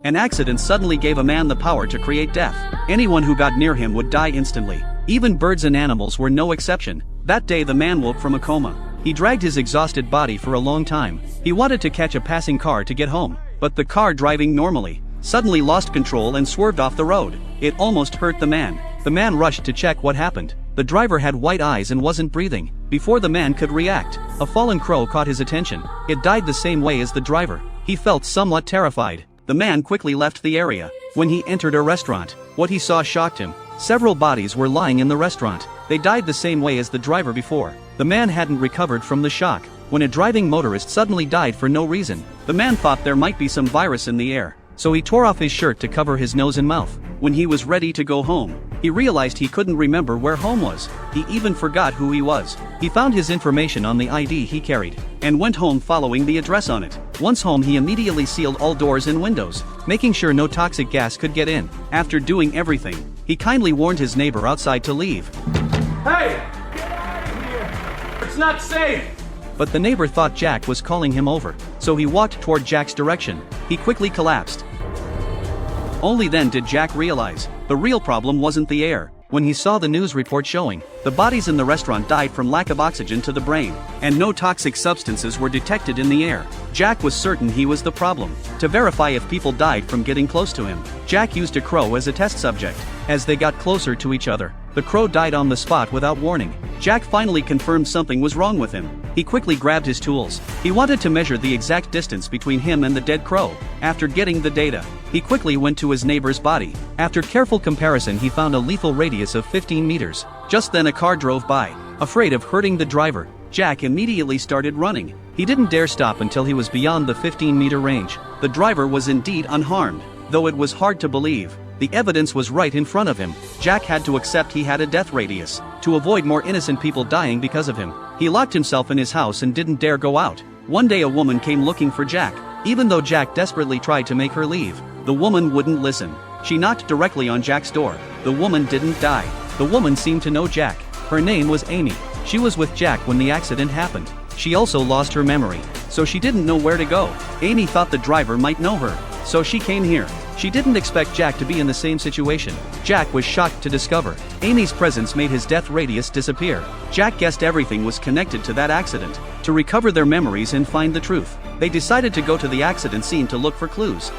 An accident suddenly gave a man the power to create death. Anyone who got near him would die instantly. Even birds and animals were no exception. That day the man woke from a coma. He dragged his exhausted body for a long time. He wanted to catch a passing car to get home, but the car, driving normally, suddenly lost control and swerved off the road. It almost hurt the man. The man rushed to check what happened. The driver had white eyes and wasn't breathing. Before the man could react, a fallen crow caught his attention. It died the same way as the driver. He felt somewhat terrified. The man quickly left the area. When he entered a restaurant, what he saw shocked him. Several bodies were lying in the restaurant. They died the same way as the driver before. The man hadn't recovered from the shock. When a driving motorist suddenly died for no reason, the man thought there might be some virus in the air. So he tore off his shirt to cover his nose and mouth. When he was ready to go home, he realized he couldn't remember where home was. He even forgot who he was. He found his information on the ID he carried, and went home following the address on it. Once home, he immediately sealed all doors and windows, making sure no toxic gas could get in. After doing everything, he kindly warned his neighbor outside to leave. Hey! Get out of here! It's not safe! But the neighbor thought Jack was calling him over, so he walked toward Jack's direction. He quickly collapsed. Only then did Jack realize the real problem wasn't the air. When he saw the news report showing the bodies in the restaurant died from lack of oxygen to the brain, and no toxic substances were detected in the air, Jack was certain he was the problem. To verify if people died from getting close to him, Jack used a crow as a test subject. As they got closer to each other, the crow died on the spot without warning. Jack finally confirmed something was wrong with him. He quickly grabbed his tools. He wanted to measure the exact distance between him and the dead crow. After getting the data, he quickly went to his neighbor's body. After careful comparison, he found a lethal radius of 15 meters. Just then a car drove by. Afraid of hurting the driver, Jack immediately started running. He didn't dare stop until he was beyond the 15-meter range. The driver was indeed unharmed, though it was hard to believe. The evidence was right in front of him. Jack had to accept he had a death radius. To avoid more innocent people dying because of him, he locked himself in his house and didn't dare go out. One day a woman came looking for Jack. Even though Jack desperately tried to make her leave, the woman wouldn't listen. She knocked directly on Jack's door. The woman didn't die. The woman seemed to know Jack. Her name was Amy. She was with Jack when the accident happened. She also lost her memory, so she didn't know where to go. Amy thought the driver might know her, so she came here. She didn't expect Jack to be in the same situation. Jack was shocked to discover Amy's presence made his death radius disappear. Jack guessed everything was connected to that accident. To recover their memories and find the truth, they decided to go to the accident scene to look for clues.